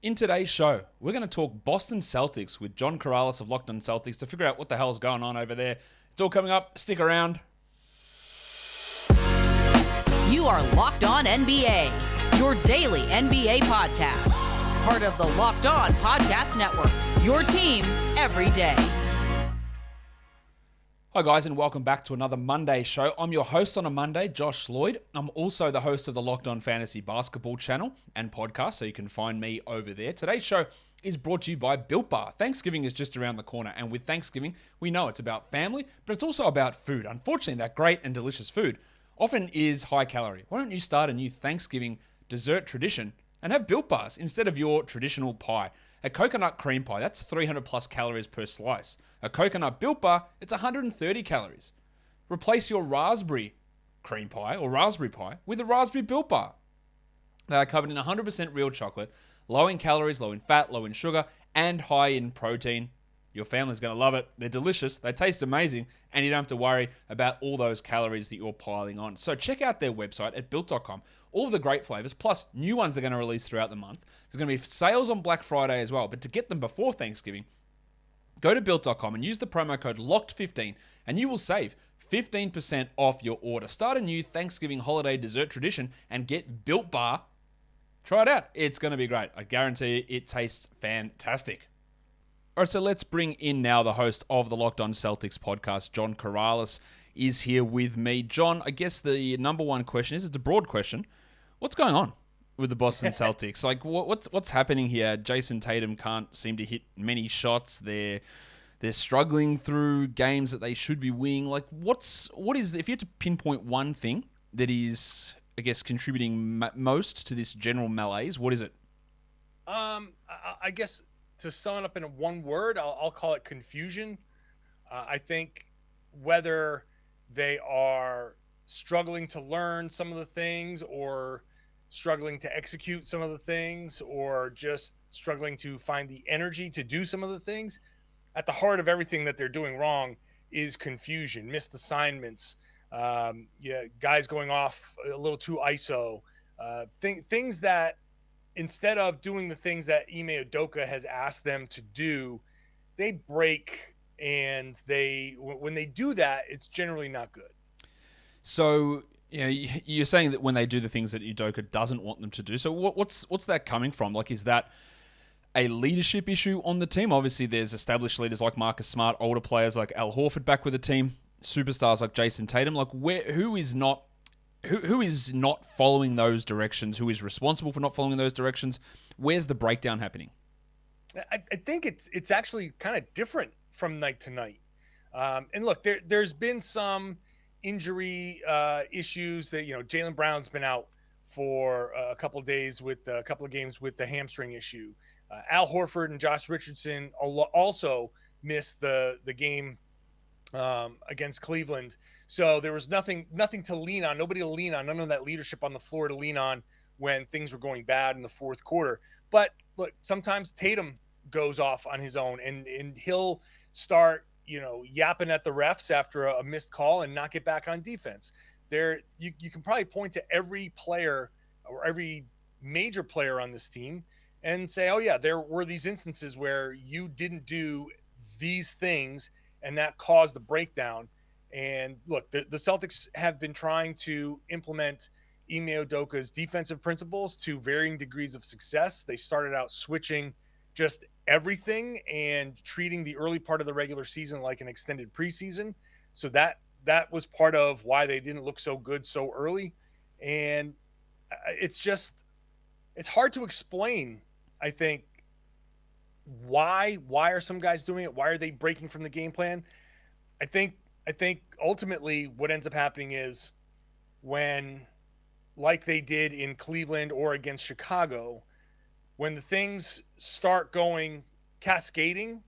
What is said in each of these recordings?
In today's show, we're going to talk Boston Celtics with John Karalis of Locked On Celtics to figure out what the hell's going on over there. It's all coming up. Stick around. You are Locked On NBA, your daily NBA podcast. Part of the Locked On Podcast Network, your team every day. Hi guys, and welcome back to another Monday show. I'm your host on a Monday, Josh Lloyd. I'm also the host of the Locked On Fantasy Basketball channel and podcast, so you can find me over there. Today's show is brought to you by Built Bar. Thanksgiving is just around the corner, and with Thanksgiving, we know it's about family, but it's also about food. Unfortunately, that great and delicious food often is high calorie. Why don't you start a new Thanksgiving dessert tradition and have Built Bars instead of your traditional pie? A coconut cream pie, that's 300 plus calories per slice. A coconut Built Bar, it's 130 calories. Replace your raspberry cream pie or raspberry pie with a raspberry Built Bar. They are covered in 100% real chocolate, low in calories, low in fat, low in sugar, and high in protein. Your family's going to love it. They're delicious, they taste amazing, and you don't have to worry about all those calories that you're piling on. So check out their website at built.com. All of the great flavors, plus new ones they're going to release throughout the month. There's going to be sales on Black Friday as well, but to get them before Thanksgiving, go to built.com and use the promo code LOCKED15 and you will save 15% off your order. Start a new Thanksgiving holiday dessert tradition and get Built Bar. Try it out. It's going to be great. I guarantee you it tastes fantastic. All right, so let's bring in now the host of the Locked On Celtics podcast, John Karalis, is here with me. John, I guess the number one question is, it's a broad question, what's going on with the Boston Celtics? Like, what's happening here? Jayson Tatum can't seem to hit many shots. They're struggling through games that they should be winning. Like, what is if you had to pinpoint one thing that is, I guess, contributing most to this general malaise, what is it? I guess to sum it up in one word, I'll call it confusion. I think whether they are struggling to learn some of the things or struggling to execute some of the things or just struggling to find the energy to do some of the things, at the heart of everything that they're doing wrong is confusion, missed assignments, guys going off a little too ISO, things that instead of doing the things that Ime Udoka has asked them to do, they break, and when they do that, it's generally not good. So, you're saying that when they do the things that Udoka doesn't want them to do. So what's that coming from? Like, is that a leadership issue on the team? Obviously, there's established leaders like Marcus Smart, older players like Al Horford back with the team, superstars like Jayson Tatum. Like, who is not following those directions? Who is responsible for not following those directions? Where's the breakdown happening? I think it's actually kind of different from night to night. And look, there's been some injury issues that, Jaylen Brown's been out for a couple of days with a couple of games with the hamstring issue. Al Horford and Josh Richardson also missed the game against Cleveland. So there was nothing to lean on, nobody to lean on, none of that leadership on the floor to lean on when things were going bad in the fourth quarter. But look, sometimes Tatum goes off on his own and he'll start, yapping at the refs after a missed call and not get back on defense. You can probably point to every player or every major player on this team and say, oh yeah, there were these instances where you didn't do these things and that caused the breakdown. And look, the Celtics have been trying to implement Ime Udoka's defensive principles to varying degrees of success. They started out switching just everything and treating the early part of the regular season like an extended preseason. So that was part of why they didn't look so good so early. And it's hard to explain, I think, why are some guys doing it? Why are they breaking from the game plan? I think ultimately what ends up happening is when, like they did in Cleveland or against Chicago, when the things start going cascading,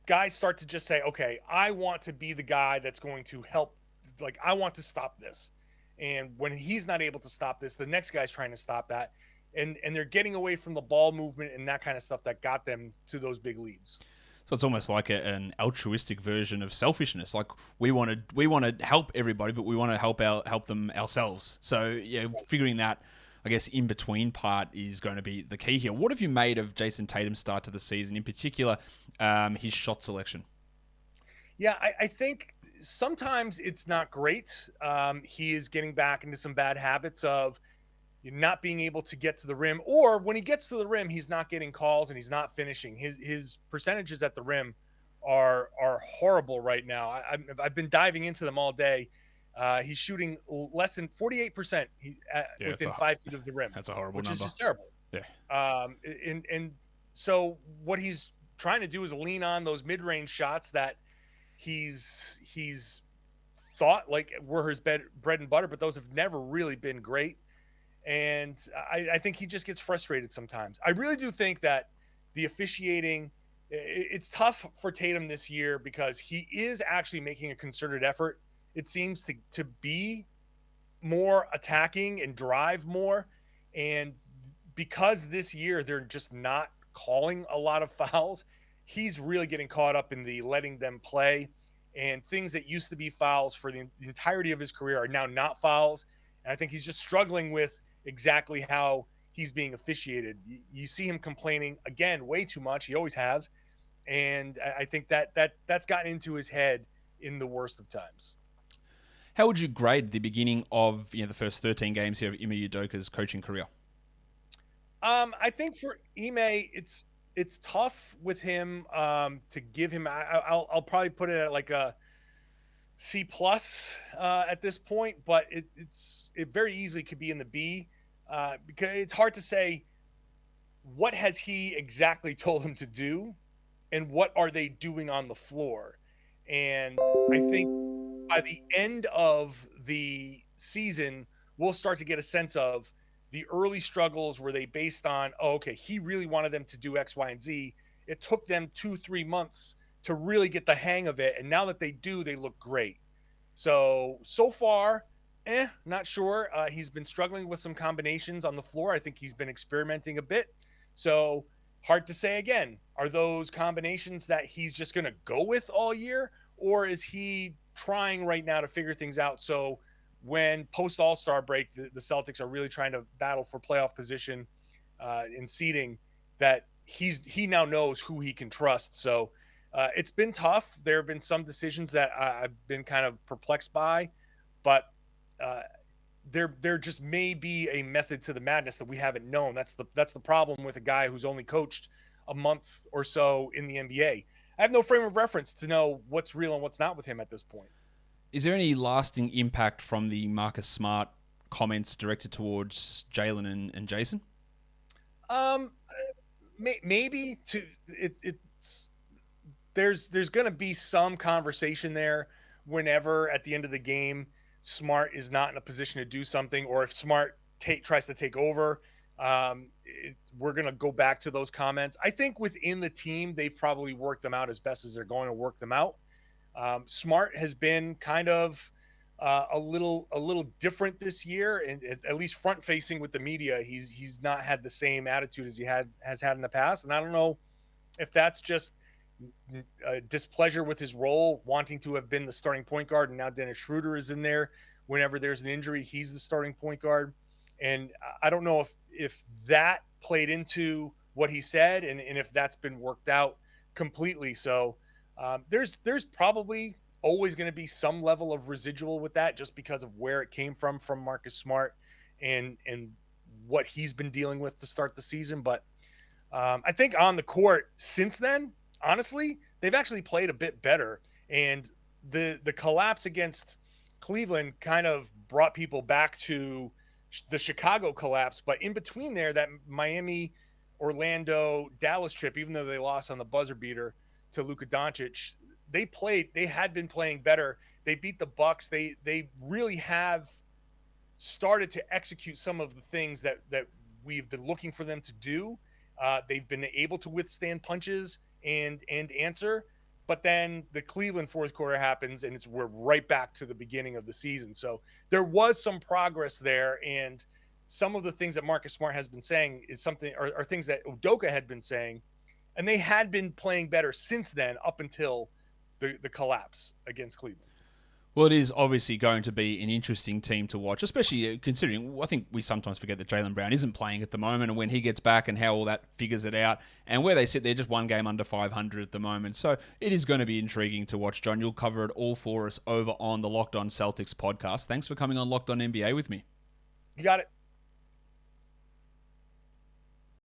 guys start to just say, okay, I want to be the guy that's going to help. Like, I want to stop this. And when he's not able to stop this, the next guy's trying to stop that. And they're getting away from the ball movement and that kind of stuff that got them to those big leads. So it's almost like an altruistic version of selfishness. Like, we want to help everybody, but we want to help them ourselves. So yeah, figuring that I guess, in-between part is going to be the key here. What have you made of Jayson Tatum's start to the season, in particular his shot selection? Yeah, I think sometimes it's not great. He is getting back into some bad habits of not being able to get to the rim, or when he gets to the rim, he's not getting calls and he's not finishing. His percentages at the rim are horrible right now. I've been diving into them all day. He's shooting less than 48% within 5 feet of the rim. That's a horrible which number. is just terrible. Yeah. And so what he's trying to do is lean on those mid-range shots that he's thought like were his bread and butter, but those have never really been great. And I think he just gets frustrated sometimes. I really do think that the officiating, it's tough for Tatum this year because he is actually making a concerted effort, it seems, to be more attacking and drive more. And because this year they're just not calling a lot of fouls, he's really getting caught up in the letting them play, and things that used to be fouls for the entirety of his career are now not fouls. And I think he's just struggling with exactly how he's being officiated. You see him complaining, again, way too much. He always has. And I think that's gotten into his head in the worst of times. How would you grade the beginning of the first 13 games here of Ime Udoka's coaching career? I think for Ime, it's tough with him to give him. I'll probably put it at like a C+ at this point, but it very easily could be in the B because it's hard to say what has he exactly told him to do and what are they doing on the floor. And I think by the end of the season, we'll start to get a sense of the early struggles. Were they based on, oh, okay, he really wanted them to do X, Y, and Z. It took them 2-3 months to really get the hang of it. And now that they do, they look great. So far, not sure. He's been struggling with some combinations on the floor. I think he's been experimenting a bit. So hard to say again, are those combinations that he's just going to go with all year? Or is he trying right now to figure things out? So when post All-Star break, the Celtics are really trying to battle for playoff position in seeding, that he now knows who he can trust. So it's been tough. There have been some decisions that I've been kind of perplexed by, but there just may be a method to the madness that we haven't known. That's the problem with a guy who's only coached a month or so in the NBA. I have no frame of reference to know what's real and what's not with him at this point. Is there any lasting impact from the Marcus Smart comments directed towards Jaylen and Jayson? Maybe there's going to be some conversation there whenever at the end of the game Smart is not in a position to do something, or if Smart tries to take over. We're going to go back to those comments. I think within the team, they've probably worked them out as best as they're going to work them out. Smart has been kind of a little different this year, and at least front facing with the media. He's not had the same attitude as he has had in the past. And I don't know if that's just displeasure with his role, wanting to have been the starting point guard. And now Dennis Schroeder is in there. Whenever there's an injury, he's the starting point guard. And I don't know if that played into what he said and if that's been worked out completely. So there's probably always going to be some level of residual with that, just because of where it came from Marcus Smart and what he's been dealing with to start the season. But I think on the court since then, honestly, they've actually played a bit better. And the collapse against Cleveland kind of brought people back to the Chicago collapse. But in between there, that Miami, Orlando, Dallas trip, even though they lost on the buzzer beater to Luka Doncic, they had been playing better. They beat the Bucks. They really have started to execute some of the things that we've been looking for them to do. They've been able to withstand punches and answer. But then the Cleveland fourth quarter happens, and we're right back to the beginning of the season. So there was some progress there, and some of the things that Marcus Smart has been saying is something, or things that Udoka had been saying, and they had been playing better since then, up until the collapse against Cleveland. Well, it is obviously going to be an interesting team to watch, especially considering I think we sometimes forget that Jaylen Brown isn't playing at the moment, and when he gets back and how all that figures it out, and where they sit, they're just one game under 500 at the moment. So it is going to be intriguing to watch, John. You'll cover it all for us over on the Locked On Celtics podcast. Thanks for coming on Locked On NBA with me. You got it.